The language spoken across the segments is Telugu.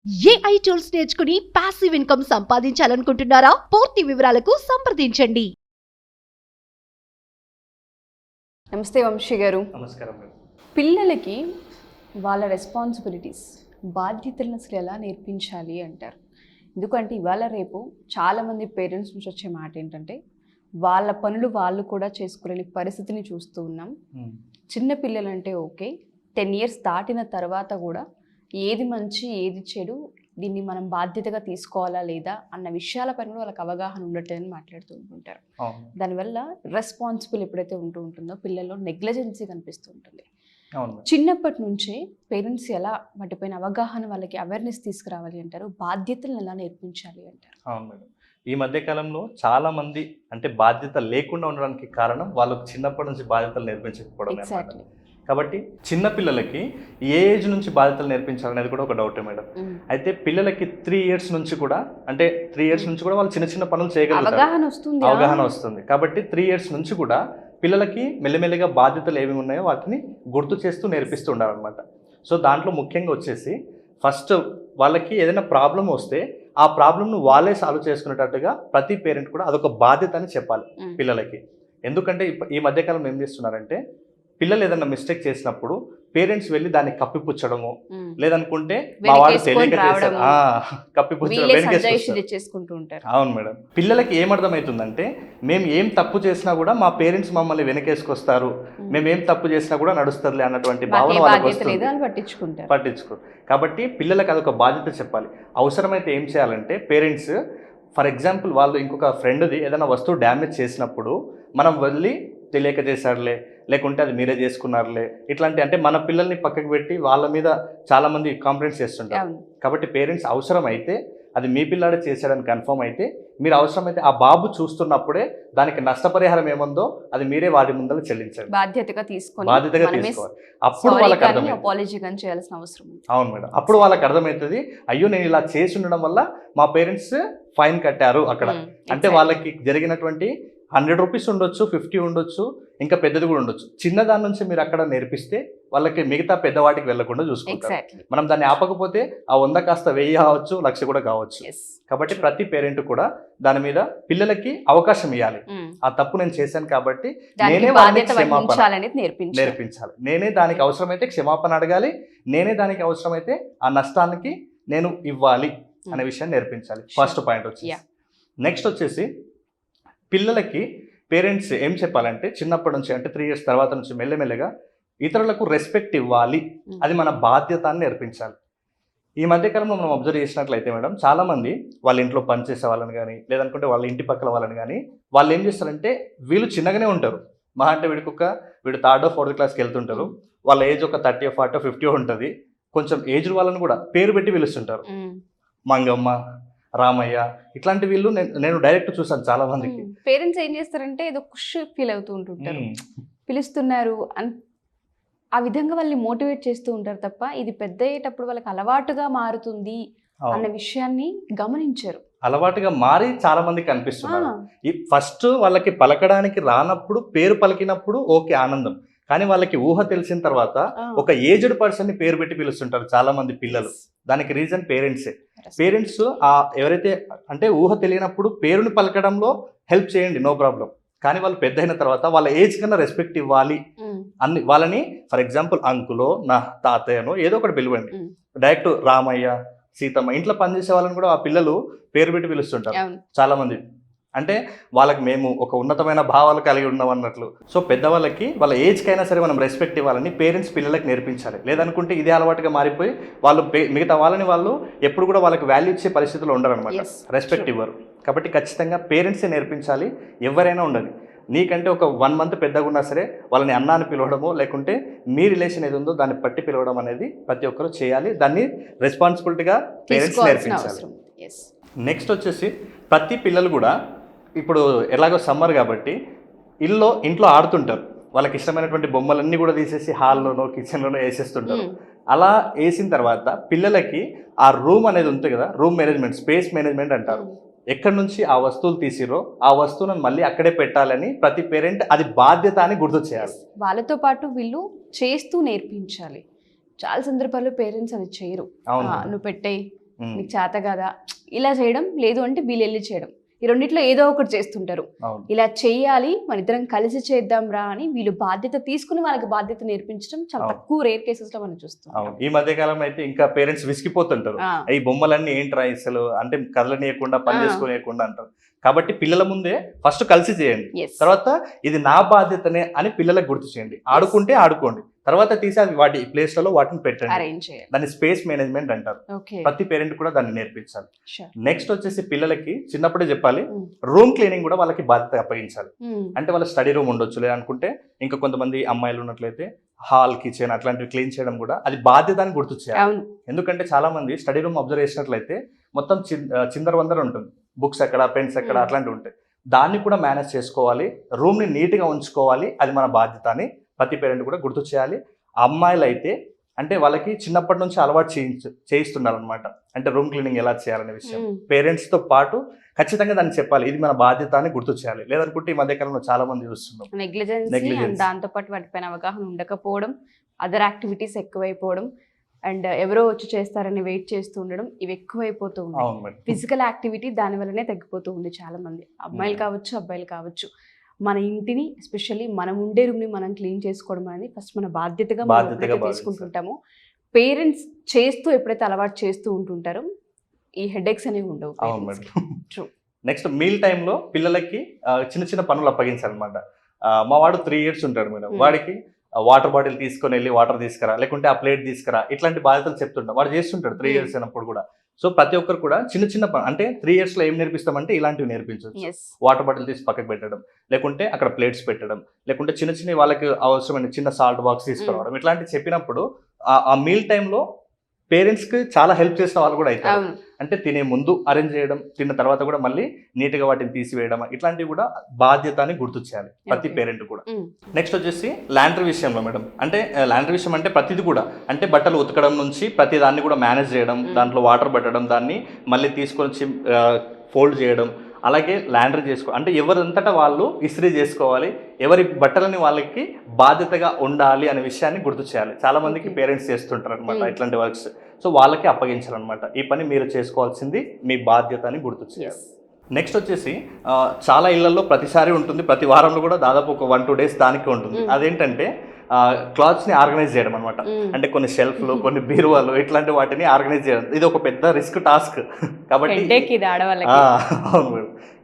ఏఐ టూల్స్ నేర్చుకుని పాసివ్ ఇన్కమ్ సంపాదించాలనుకుంటున్నారా? పూర్తి వివరాలకు సంప్రదించండి. నమస్తే వంశీ గారు. నమస్కారం మేడం. పిల్లలకి వాళ్ళ రెస్పాన్సిబిలిటీస్, బాధ్యతలను అసలు ఎలా నేర్పించాలి అంటారు? ఎందుకంటే ఇవాళ రేపు చాలామంది పేరెంట్స్ నుంచి వచ్చే మాట ఏంటంటే వాళ్ళ పనులు వాళ్ళు కూడా చేసుకోలేని పరిస్థితిని చూస్తూ ఉన్నాం. చిన్న పిల్లలంటే ఓకే, 10 years దాటిన తర్వాత కూడా ఏది మంచి ఏది చెడు, దీన్ని మనం బాధ్యతగా తీసుకోవాలా లేదా అన్న విషయాలపైన కూడా వాళ్ళకి అవగాహన ఉండట్లేదని మాట్లాడుతూ ఉంటుంటారు. దానివల్ల రెస్పాన్సిబుల్ ఎప్పుడైతే ఉంటుందో పిల్లల్లో నెగ్లిజెన్సీ కనిపిస్తూ ఉంటుంది. చిన్నప్పటి నుంచే పేరెంట్స్ ఎలా వాటిపైన అవగాహన, వాళ్ళకి అవేర్నెస్ తీసుకురావాలి అంటారు? బాధ్యతలను ఎలా నేర్పించాలి అంటారు? అవును మేడం. ఈ మధ్య కాలంలో చాలా మంది అంటే బాధ్యత లేకుండా ఉండడానికి కారణం వాళ్ళకు చిన్నప్పటి నుంచి బాధ్యతలు నేర్పించకపోవడం. కాబట్టి చిన్న పిల్లలకి ఏ ఏజ్ నుంచి బాధ్యతలు నేర్పించాలనేది కూడా ఒక డౌటే మేడం. అయితే పిల్లలకి 3 years నుంచి కూడా, అంటే 3 years నుంచి కూడా వాళ్ళు చిన్న చిన్న పనులు చేయగలుగుతారు, అవగాహన వస్తుంది. కాబట్టి 3 years నుంచి కూడా పిల్లలకి మెల్లిమెల్లిగా బాధ్యతలు ఏమి ఉన్నాయో వాటిని గుర్తు చేస్తూ నేర్పిస్తూ ఉండాలన్నమాట. సో దాంట్లో ముఖ్యంగా వచ్చేసి ఫస్ట్ వాళ్ళకి ఏదైనా ప్రాబ్లం వస్తే ఆ ప్రాబ్లంను వాళ్ళే సాల్వ్ చేసుకునేటట్టుగా ప్రతి పేరెంట్ కూడా అదొక బాధ్యత అని చెప్పాలి పిల్లలకి. ఎందుకంటే ఈ మధ్యకాలం ఏం చేస్తున్నారంటే పిల్లలు ఏదైనా మిస్టేక్ చేసినప్పుడు పేరెంట్స్ వెళ్ళి దాన్ని కప్పిపుచ్చడము, లేదనుకుంటే మా వాడు తెలియక చేశారు కప్పిపుచ్చడం. అవును మేడం. పిల్లలకి ఏమర్థమవుతుందంటే మేము ఏం తప్పు చేసినా కూడా మా పేరెంట్స్ మమ్మల్ని వెనకేసుకొస్తారు, మేము ఏం తప్పు చేసినా కూడా నడుస్తుందిలే అన్నటువంటి భావన వాళ్ళకి వస్తుంది, పట్టించుకోరు. కాబట్టి పిల్లలకి అదొక బాధ్యత చెప్పాలి. అవసరమైతే ఏం చేయాలంటే పేరెంట్స్, ఫర్ ఎగ్జాంపుల్ వాళ్ళు ఇంకొక ఫ్రెండ్ది ఏదైనా వస్తువు డ్యామేజ్ చేసినప్పుడు మనం వెళ్ళి తెలియక చేశారులే, లేకుంటే అది మీరే చేసుకున్నారులే, ఇట్లాంటి అంటే మన పిల్లల్ని పక్కకు పెట్టి వాళ్ళ మీద చాలామంది కాంప్లైంట్స్ చేస్తుంటారు. కాబట్టి పేరెంట్స్ అవసరం అయితే అది మీ పిల్లాడే చేశాడని కన్ఫర్మ్ అయితే మీరు అవసరమైతే ఆ బాబు చూస్తున్నప్పుడే దానికి నష్టపరిహారం ఏముందో అది మీరే వాటి ముందర చెల్లించండి, బాధ్యతగా తీసుకోవాలి. అప్పుడు వాళ్ళకి అర్థమవుతుంది. అవును మేడం. అప్పుడు వాళ్ళకి అర్థమవుతుంది, అయ్యో నేను ఇలా చేసి ఉండడం వల్ల మా పేరెంట్స్ ఫైన్ కట్టారు అక్కడ. అంటే వాళ్ళకి జరిగినటువంటి 100 rupees ఉండొచ్చు, 50 ఉండొచ్చు, ఇంకా పెద్దది కూడా ఉండొచ్చు. చిన్నదాని నుంచి మీరు అక్కడ నేర్పిస్తే వాళ్ళకి మిగతా పెద్దవాటికి వెళ్లకుండా చూసుకుంటారు. మనం దాన్ని ఆపకపోతే ఆ 100 కాస్త 1000 కావచ్చు, 1,00,000 కూడా కావచ్చు. కాబట్టి ప్రతి పేరెంట్ కూడా దాని మీద పిల్లలకి అవకాశం ఇవ్వాలి. ఆ తప్పు నేను చేశాను కాబట్టి నేనే వాళ్ళకి క్షమాపణ నేర్పించాలి, నేనే దానికి అవసరమైతే క్షమాపణ అడగాలి, నేనే దానికి అవసరమైతే ఆ నష్టానికి నేను ఇవ్వాలి అనే విషయాన్ని నేర్పించాలి. ఫస్ట్ పాయింట్ వచ్చేసి. నెక్స్ట్ వచ్చేసి పిల్లలకి పేరెంట్స్ ఏం చెప్పాలంటే చిన్నప్పటి నుంచి, అంటే 3 years తర్వాత నుంచి మెల్లమెల్లగా ఇతరులకు రెస్పెక్ట్ ఇవ్వాలి, అది మన బాధ్యత అని నేర్పించాలి. ఈ మధ్యకాలంలో మనం అబ్జర్వ్ చేసినట్లయితే మేడం, చాలామంది వాళ్ళ ఇంట్లో పనిచేసే వాళ్ళని కానీ, లేదనుకుంటే వాళ్ళ ఇంటి పక్కల వాళ్ళని కానీ, వాళ్ళు ఏం చేస్తారంటే వీళ్ళు చిన్నగానే ఉంటారు, మహా అంటే వీడు 3rd or 4th classకి వెళ్తుంటారు, వాళ్ళ ఏజ్ ఒక 30 40 50 ఉంటుంది. కొంచెం ఏజ్ వాళ్ళని కూడా పేరు పెట్టి పిలుస్తుంటారు, మంగమ్మ, రామయ్య, ఇట్లాంటి వీళ్ళు నేను డైరెక్ట్ చూసాను చాలా మందికి. పేరెంట్స్ ఏం చేస్తారంటే ఏదో ఖుష్ ఫీల్ అవుతూ ఉంటుంటారు, పిలుస్తున్నారు అని ఆ విధంగా వాళ్ళని మోటివేట్ చేస్తూ ఉంటారు తప్ప ఇది పెద్ద అయ్యేటప్పుడు వాళ్ళకి అలవాటుగా మారుతుంది అన్న విషయాన్ని గమనించారు. అలవాటుగా మారి చాలా మందికి కనిపిస్తున్నారు. ఫస్ట్ వాళ్ళకి పలకడానికి రానప్పుడు, పేరు పలికినప్పుడు ఓకే ఆనందం, కానీ వాళ్ళకి ఊహ తెలిసిన తర్వాత ఒక ఏజ్డ్ పర్సన్ ని పేరు పెట్టి పిలుస్తుంటారు చాలా మంది పిల్లలు. దానికి రీజన్ పేరెంట్సే. పేరెంట్స్ ఎవరైతే అంటే ఊహ తెలియనప్పుడు పేరుని పలకడంలో హెల్ప్ చేయండి, నో ప్రాబ్లం, కానీ వాళ్ళు పెద్ద అయిన తర్వాత వాళ్ళ ఏజ్ కన్నా రెస్పెక్ట్ ఇవ్వాలి అన్ని. వాళ్ళని ఫర్ ఎగ్జాంపుల్ అంకులో, నా తాతయ్యనో ఏదో ఒకటి పిలవండి, డైరెక్ట్ రామయ్య, సీతమ్మ, ఇంట్లో పనిచేసే వాళ్ళని కూడా ఆ పిల్లలు పేరు పెట్టి పిలుస్తుంటారు చాలా మంది. అంటే వాళ్ళకి మేము ఒక ఉన్నతమైన భావాలు కలిగి ఉన్నాం అన్నట్లు. సో పెద్దవాళ్ళకి వాళ్ళ ఏజ్కైనా సరే మనం రెస్పెక్ట్ ఇవ్వాలని పేరెంట్స్ పిల్లలకి నేర్పించాలి. లేదనుకుంటే ఇదే అలవాటుగా మారిపోయి వాళ్ళు మిగతా వాళ్ళని వాళ్ళు ఎప్పుడు కూడా వాళ్ళకి వాల్యూ ఇచ్చే పరిస్థితుల్లో ఉండరు అనమాట, రెస్పెక్ట్ ఇవ్వరు. కాబట్టి ఖచ్చితంగా పేరెంట్సే నేర్పించాలి, ఎవరైనా ఉండదు. నీకంటే ఒక 1 month పెద్దగా ఉన్నా సరే వాళ్ళని అన్నాన్ని పిలవడమో, లేకుంటే మీ రిలేషన్ ఏది ఉందో దాన్ని పట్టి పిలవడం అనేది ప్రతి ఒక్కరు చేయాలి. దాన్ని రెస్పాన్సిబిలిటీగా పేరెంట్స్ నేర్పించాలి. నెక్స్ట్ వచ్చేసి ప్రతి పిల్లలు కూడా ఇప్పుడు ఎలాగో సమ్మర్ కాబట్టి ఇంట్లో ఆడుతుంటారు, వాళ్ళకి ఇష్టమైనటువంటి బొమ్మలన్నీ కూడా తీసేసి హాల్లోనో కిచెన్లోనో వేసేస్తుంటారు. అలా వేసిన తర్వాత పిల్లలకి ఆ రూమ్ అనేది ఉంటుంది కదా, రూమ్ మేనేజ్మెంట్, స్పేస్ మేనేజ్మెంట్ అంటారు. ఎక్కడి నుంచి ఆ వస్తువులు తీసిరో ఆ వస్తువులను మళ్ళీ అక్కడే పెట్టాలని ప్రతి పేరెంట్ అది బాధ్యత అని గుర్తు చేయాలి. వాళ్ళతో పాటు వీళ్ళు చేస్తూ నేర్పించాలి. చాలా సందర్భాల్లో పేరెంట్స్ అది చేయరు, నువ్వు పెట్టేయి, నీకు చేత కదా ఇలా చేయడం, లేదు అంటే వీళ్ళు వెళ్ళి చేయడం, ఈ రెండిట్లో ఏదో ఒకటి చేస్తుంటారు. అవును ఇలా చెయ్యాలి మన ఇద్దరం కలిసి చేద్దాం రా అని వీళ్ళు బాధ్యత తీసుకుని వాళ్ళకి బాధ్యత నేర్పించడం చాలా అవును. తక్కువ రేర్ కేసెస్ లో మనం చూస్తాం. అవును ఈ మధ్య కాలం అయితే ఇంకా పేరెంట్స్ విసిగిపోతుంటారు, ఈ బొమ్మలన్నీ ఏంట్రా అసలు అంటే కదలనీయకుండా పని చేసుకోనీయకుండా అంటారు. కాబట్టి పిల్లల ముందే ఫస్ట్ కలిసి చేయండి, తర్వాత ఇది నా బాధ్యతనే అని పిల్లలకు గుర్తు చేయండి. ఆడుకుంటే ఆడుకోండి, తర్వాత తీసి అది వాటి ప్లేస్లలో వాటిని పెట్టండి. దాన్ని స్పేస్ మేనేజ్మెంట్ అంటారు. ప్రతి పేరెంట్ కూడా దాన్ని నేర్పించాలి. నెక్స్ట్ వచ్చేసి పిల్లలకి చిన్నప్పుడే చెప్పాలి, రూమ్ క్లీనింగ్ కూడా వాళ్ళకి బాధ్యత అప్పగించాలి. అంటే వాళ్ళ స్టడీ రూమ్ ఉండొచ్చు, లేదనుకుంటే ఇంకా కొంతమంది అమ్మాయిలు ఉన్నట్లయితే హాల్, కిచెన్ అట్లాంటివి క్లీన్ చేయడం కూడా అది బాధ్యత అని గుర్తు చేయాలి. ఎందుకంటే చాలా మంది స్టడీ రూమ్ అబ్జర్వ్ చేసినట్లయితే మొత్తం చిందర వందర ఉంటుంది, బుక్స్ ఎక్కడ, పెన్స్ ఎక్కడ అట్లాంటివి ఉంటాయి. దాన్ని కూడా మేనేజ్ చేసుకోవాలి, రూమ్ని నీట్గా ఉంచుకోవాలి, అది మన బాధ్యత అని ప్రతి పేరెంట్ కూడా గుర్తు చేయాలి. అమ్మాయిలు అయితే అంటే వాళ్ళకి చిన్నప్పటి నుంచి అలవాటు చేయిస్తున్నారు అనమాట, అంటే రూమ్ క్లీనింగ్ ఎలా చేయాలనే విషయం పేరెంట్స్తో పాటు ఖచ్చితంగా దాన్ని చెప్పాలి, ఇది మన బాధ్యత అని గుర్తు చేయాలి. లేదనుకుంటే ఈ మధ్యకాలంలో చాలా మంది చూస్తున్నాం నెగ్లిజెన్స్, దాంతో పాటు వాటిపైన అవగాహన ఉండకపోవడం, అదర్ యాక్టివిటీస్ ఎక్కువైపోవడం, అండ్ ఎవరో వచ్చి చేస్తారని వెయిట్ చేస్తూ ఉండడం, ఇవి ఎక్కువైపోతూ ఉన్నాయి. ఫిజికల్ యాక్టివిటీ దాని వల్లనే తగ్గిపోతూ ఉంది. చాలా మంది అమ్మాయిలు కావచ్చు, అబ్బాయిలు కావచ్చు, మన ఇంటిని ఎస్పెషల్లీ మనం ఉండే రూమ్ని మనం క్లీన్ చేసుకోవడం అనేది ఫస్ట్ మన బాధ్యతగా తీసుకుంటుంటాము. పేరెంట్స్ చేస్తూ ఎప్పుడైతే అలవాటు చేస్తూ ఉంటుంటారో ఈ హెడేక్స్ అనేవి ఉండవు. నెక్స్ట్ మీల్ టైంలో పిల్లలకి చిన్న చిన్న పనులు అప్పగించాలన్నమాట. మా వాడు 3 years ఉంటాడు మేడం, వాడికి వాటర్ బాటిల్ తీసుకొని వెళ్ళి వాటర్ తీసుకురా, లేకుంటే ఆ ప్లేట్ తీసుకురా, ఇట్లాంటి బాధ్యతలు చెప్తుంటాం. వాడు చేస్తుంటాడు 3 years అయినప్పుడు కూడా. సో ప్రతి ఒక్కరు కూడా చిన్న చిన్న అంటే 3 years ఏం నేర్పిస్తామంటే ఇలాంటివి నేర్పించవచ్చు. వాటర్ బాటిల్ తీసి పక్కకు పెట్టడం, లేకుంటే అక్కడ ప్లేట్స్ పెట్టడం, లేకుంటే చిన్న చిన్న వాళ్ళకి అవసరమైన చిన్న సాల్ట్ బాక్స్ తీసుకురావడం, ఇట్లాంటివి చెప్పినప్పుడు ఆ మీల్ టైంలో పేరెంట్స్కి చాలా హెల్ప్ చేసిన వాళ్ళు కూడా అవుతారు. అంటే తినే ముందు అరేంజ్ చేయడం, తిన్న తర్వాత కూడా మళ్ళీ నీట్గా వాటిని తీసివేయడం, ఇట్లాంటివి కూడా బాధ్యత అని గుర్తు చేయాలి ప్రతి పేరెంట్ కూడా. నెక్స్ట్ వచ్చేసి లాండ్రీ విషయంలో మేడం, అంటే లాండ్రీ విషయం అంటే ప్రతిది కూడా అంటే బట్టలు ఉతకడం నుంచి ప్రతి దాన్ని కూడా మేనేజ్ చేయడం, దాంట్లో వాటర్ పెట్టడం, దాన్ని మళ్ళీ తీసుకొని వచ్చి ఫోల్డ్ చేయడం, అలాగే లాండ్రీ అంటే ఎవరంతటా వాళ్ళు ఇస్త్రీ చేసుకోవాలి, ఎవరి బట్టలని వాళ్ళకి బాధ్యతగా ఉండాలి అనే విషయాన్ని గుర్తు చేయాలి. చాలా మందికి పేరెంట్స్ చేస్తుంటారు అనమాట ఇట్లాంటి వర్క్స్. సో వాళ్ళకి అప్పగించాలన్నమాట, ఈ పని మీరు చేసుకోవాల్సింది మీ బాధ్యత అని గుర్తు చేయాలి. నెక్స్ట్ వచ్చేసి చాలా ఇళ్లలో ప్రతిసారి ఉంటుంది, ప్రతి వారంలో కూడా దాదాపు ఒక 1-2 days దానికి ఉంటుంది. అదేంటంటే క్లాత్స్ని ఆర్గనైజ్ చేయడం అనమాట. అంటే కొన్ని షెల్ఫ్లు, కొన్ని బీరువాలు, ఇట్లాంటి వాటిని ఆర్గనైజ్ చేయడం ఇది ఒక పెద్ద రిస్క్ టాస్క్.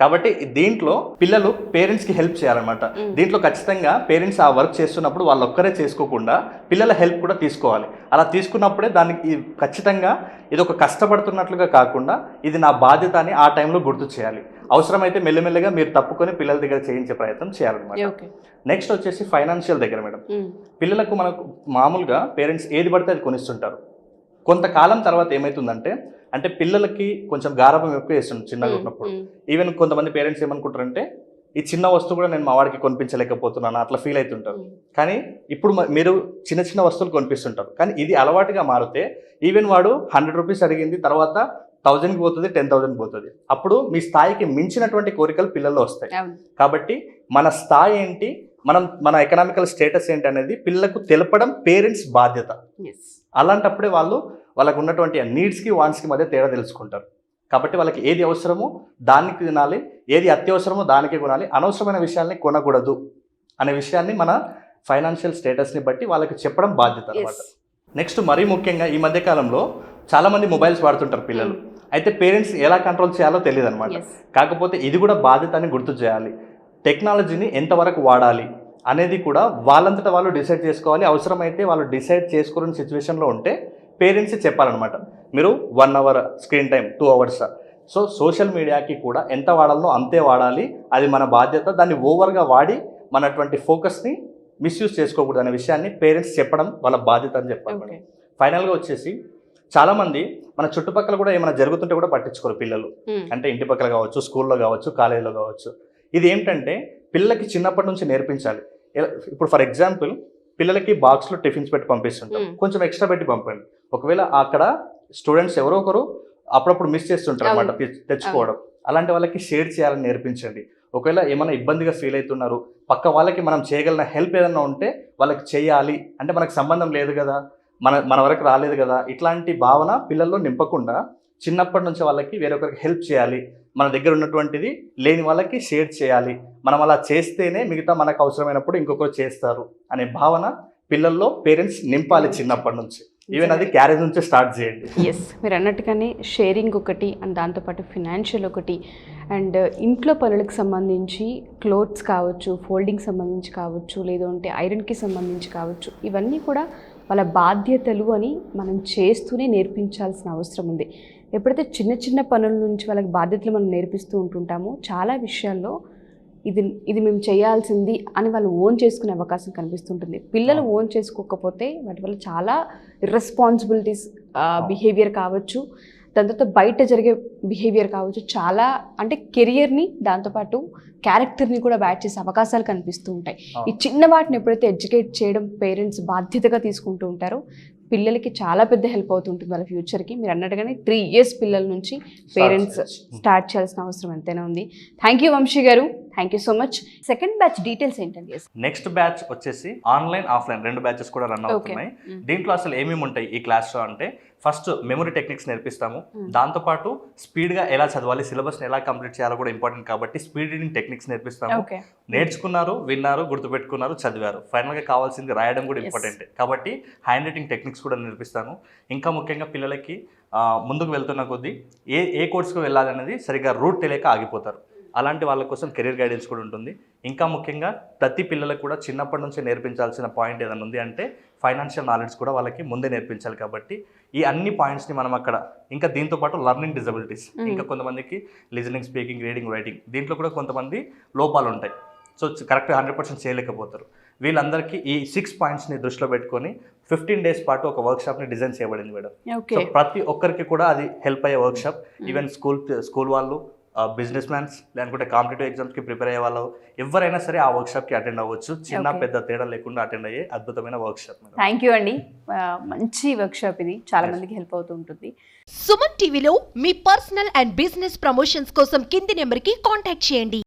కాబట్టి దీంట్లో పిల్లలు పేరెంట్స్కి హెల్ప్ చేయాలన్నమాట. దీంట్లో ఖచ్చితంగా పేరెంట్స్ ఆ వర్క్ చేస్తున్నప్పుడు వాళ్ళు ఒక్కరే చేసుకోకుండా పిల్లల హెల్ప్ కూడా తీసుకోవాలి. అలా తీసుకున్నప్పుడే దానికి ఖచ్చితంగా ఇది ఒక కష్టపడుతున్నట్లుగా కాకుండా ఇది నా బాధ్యత అని ఆ టైంలో గుర్తు చేయాలి. అవసరమైతే మెల్లమెల్లగా మీరు తప్పుకొని పిల్లల దగ్గర చేయించే ప్రయత్నం చేయాలన్నమాట. నెక్స్ట్ వచ్చేసి ఫైనాన్షియల్ దగ్గర మేడం, పిల్లలకు మనకు మామూలుగా పేరెంట్స్ ఏది పడితే అది కొనిస్తుంటారు. కొంతకాలం తర్వాత ఏమవుతుందంటే అంటే పిల్లలకి కొంచెం గారాబం ఎక్కువ వేస్తుంది చిన్నగా ఉన్నప్పుడు. ఈవెన్ కొంతమంది పేరెంట్స్ ఏమనుకుంటారంటే ఈ చిన్న వస్తువు కూడా నేను మా వాడికి కొనిపించలేకపోతున్నాను అట్లా ఫీల్ అవుతుంటారు. కానీ ఇప్పుడు మీరు చిన్న చిన్న వస్తువులు కొనిపిస్తుంటారు, కానీ ఇది అలవాటుగా మారితే ఈవెన్ వాడు 100 rupees అడిగింది తర్వాత 1000కి పోతుంది, 10,000కి పోతుంది. అప్పుడు మీ స్థాయికి మించినటువంటి కోరికలు పిల్లల్లో వస్తాయి. కాబట్టి మన స్థాయి ఏంటి, మన ఎకనామికల్ స్టేటస్ ఏంటి అనేది పిల్లలకు తెలపడం పేరెంట్స్ బాధ్యత. అలాంటప్పుడే వాళ్ళకు ఉన్నటువంటి నీడ్స్కి వాంట్స్కి మధ్య తేడా తెలుసుకుంటారు. కాబట్టి వాళ్ళకి ఏది అవసరమో దానికి తినాలి, ఏది అత్యవసరమో దానికే కొనాలి, అనవసరమైన విషయాల్ని కొనకూడదు అనే విషయాన్ని మన ఫైనాన్షియల్ స్టేటస్ని బట్టి వాళ్ళకి చెప్పడం బాధ్యత అన్నమాట. నెక్స్ట్ మరీ ముఖ్యంగా ఈ మధ్య కాలంలో చాలామంది మొబైల్స్ వాడుతుంటారు పిల్లలు. అయితే పేరెంట్స్ ఎలా కంట్రోల్ చేయాలో తెలియదు అనమాట. కాకపోతే ఇది కూడా బాధ్యత అని గుర్తు చేయాలి. టెక్నాలజీని ఎంతవరకు వాడాలి అనేది కూడా వాళ్ళంతటా వాళ్ళు డిసైడ్ చేసుకోవాలి. అవసరమైతే వాళ్ళు డిసైడ్ చేసుకోలేని సిచ్యువేషన్లో ఉంటే పేరెంట్స్ చెప్పాలన్నమాట, మీరు 1 hour screen time, 2 hours. So social మీడియాకి కూడా ఎంత వాడాలనో అంతే వాడాలి, అది మన బాధ్యత. దాన్ని ఓవర్గా వాడి మనటువంటి ఫోకస్ని మిస్యూజ్ చేసుకోకూడదు అనే విషయాన్ని పేరెంట్స్ చెప్పడం వాళ్ళ బాధ్యత అని చెప్పాలి. ఫైనల్గా వచ్చేసి చాలామంది మన చుట్టుపక్కల కూడా ఏమైనా జరుగుతుంటే కూడా పట్టించుకోరు పిల్లలు. అంటే ఇంటి పక్కల కావచ్చు, స్కూల్లో కావచ్చు, కాలేజీలో కావచ్చు. ఇది ఏంటంటే పిల్లలకి చిన్నప్పటి నుంచి నేర్పించాలి. ఇప్పుడు ఫర్ ఎగ్జాంపుల్ పిల్లలకి బాక్స్లో టిఫిన్స్ పెట్టి పంపిస్తుంటాం, కొంచెం ఎక్స్ట్రా పెట్టి పంపండి. ఒకవేళ అక్కడ స్టూడెంట్స్ ఎవరో ఒకరు అప్పుడప్పుడు మిస్ చేస్తుంటారు అన్నమాట తెచ్చుకోవడం. అలాంటి వాళ్ళకి షేర్ చేయాలని నేర్పించండి. ఒకవేళ ఏమైనా ఇబ్బందిగా ఫీల్ అవుతున్నారు, పక్క వాళ్ళకి మనం చేయగలిగిన హెల్ప్ ఏదైనా ఉంటే వాళ్ళకి చేయాలి, అంటే మనకు సంబంధం లేదు కదా, మన వరకు రాలేదు కదా, ఇట్లాంటి భావన పిల్లల్లో నింపకుండా చిన్నప్పటి నుంచి వాళ్ళకి వేరొకరికి హెల్ప్ చేయాలి, మన దగ్గర ఉన్నటువంటిది లేని వాళ్ళకి షేర్ చేయాలి, మనం అలా చేస్తేనే మిగతా మనకు అవసరమైనప్పుడు ఇంకొకరు చేస్తారు అనే భావన పిల్లల్లో పేరెంట్స్ నింపాలి చిన్నప్పటి నుంచి. ఈవెన్ అది క్యారేజ్ నుంచే స్టార్ట్ చేయండి. ఎస్, మీరు అన్నట్టుగానే షేరింగ్ ఒకటి అండ్ దాంతోపాటు ఫినాన్షియల్ ఒకటి అండ్ ఇంట్లో పనులకు సంబంధించి క్లోత్స్ కావచ్చు, ఫోల్డింగ్ సంబంధించి కావచ్చు, లేదంటే ఐరన్కి సంబంధించి కావచ్చు, ఇవన్నీ కూడా వాళ్ళ బాధ్యతలు అని మనం చేస్తూనే నేర్పించాల్సిన అవసరం ఉంది. ఎప్పుడైతే చిన్న చిన్న పనుల నుంచి వాళ్ళకి బాధ్యతలు మనం నేర్పిస్తూ ఉంటుంటామో చాలా విషయాల్లో ఇది మేము చేయాల్సింది అని వాళ్ళు ఓన్ చేసుకునే అవకాశం కనిపిస్తుంటుంది. పిల్లలు ఓన్ చేసుకోకపోతే వాటి వల్ల చాలా ఇర్రెస్పాన్సిబిలిటీస్ బిహేవియర్ కావచ్చు, దాని తర్వాత బయట జరిగే బిహేవియర్ కావచ్చు, చాలా అంటే కెరియర్ని దాంతోపాటు క్యారెక్టర్ని కూడా బ్యాడ్ చేసే అవకాశాలు కనిపిస్తూ ఉంటాయి. ఈ చిన్న వాటిని ఎప్పుడైతే ఎడ్యుకేట్ చేయడం పేరెంట్స్ బాధ్యతగా తీసుకుంటూ ఉంటారో పిల్లలకి చాలా పెద్ద హెల్ప్ అవుతుంటుంది వాళ్ళ ఫ్యూచర్కి. మీరు అన్నట్టుగానే 3 years పిల్లల నుంచి పేరెంట్స్ స్టార్ట్ చేయాల్సిన అవసరం ఎంతైనా ఉంది. థ్యాంక్ యూ వంశీ గారు, thank you so much. Second batch details ఏంటండి? నెక్స్ట్ బ్యాచ్ వచ్చేసి ఆన్లైన్ ఆఫ్లైన్ 2 బ్యాచెస్ కూడా రన్ అవుతున్నాయి. దీంట్లో అసలు ఏమేమి ఉంటాయి ఈ క్లాస్లో అంటే, ఫస్ట్ మెమరీ టెక్నిక్స్ నేర్పిస్తాము, దాంతోపాటు స్పీడ్గా ఎలా చదవాలి, సిలబస్ని ఎలా కంప్లీట్ చేయాలో కూడా ఇంపార్టెంట్ కాబట్టి స్పీడ్ రీడింగ్ టెక్నిక్స్ నేర్పిస్తాము. నేర్చుకున్నారు, విన్నారు, గుర్తుపెట్టుకున్నారు, చదివారు, ఫైనల్గా కావాల్సింది రాయడం కూడా ఇంపార్టెంట్ కాబట్టి హ్యాండ్ రైటింగ్ టెక్నిక్స్ కూడా నేర్పిస్తాను. ఇంకా ముఖ్యంగా పిల్లలకి ముందుకు వెళ్తున్న కొద్దీ ఏ కోర్స్కి వెళ్ళాలనేది సరిగ్గా రూట్ తెలియక ఆగిపోతారు, అలాంటి వాళ్ళ కోసం కెరీర్ గైడెన్స్ కూడా ఉంటుంది. ఇంకా ముఖ్యంగా ప్రతి పిల్లలకు కూడా చిన్నప్పటి నుంచే నేర్పించాల్సిన పాయింట్ ఏదైనా ఉంది అంటే ఫైనాన్షియల్ నాలెడ్జ్ కూడా వాళ్ళకి ముందే నేర్పించాలి కాబట్టి ఈ అన్ని పాయింట్స్ని మనం అక్కడ, ఇంకా దీంతో పాటు లర్నింగ్ డిజబిలిటీస్, ఇంకా కొంతమందికి లిజనింగ్, స్పీకింగ్, రీడింగ్, రైటింగ్, దీంట్లో కూడా కొంతమంది లోపాలు ఉంటాయి, సో కరెక్ట్గా 100% చేయలేకపోతారు. వీళ్ళందరికీ ఈ 6 పాయింట్స్ని దృష్టిలో పెట్టుకొని 15 days పాటు ఒక వర్క్షాప్ని డిజైన్ చేయబడింది మేడం. సో ప్రతి ఒక్కరికి కూడా అది హెల్ప్ అయ్యే వర్క్షాప్. ఈవెన్ స్కూల్ వాళ్ళు, బిజినెస్ మ్యాన్స్, లేకుంటే కాంపిటేటివ్ ఎగ్జామ్స్కి ప్రిపేర్ అయ్యే వాళ్ళు ఎవరైనా సరే ఆ వర్క్షాప్కి అటెండ్ అవ్వచ్చు. చిన్న పెద్ద తేడా లేకుండా అటెండ్ అయ్యే అద్భుతమైన వర్క్షాప్. థ్యాంక్ యూ అండి, మంచి వర్క్షాప్ ఇది, చాలా మందికి హెల్ప్ అవుతూ ఉంటుంది. సుమన్ టీవీలో మీ పర్సనల్ అండ్ బిజినెస్ ప్రమోషన్స్ కోసం కింది నెంబర్కి కాంటాక్ట్ చేయండి.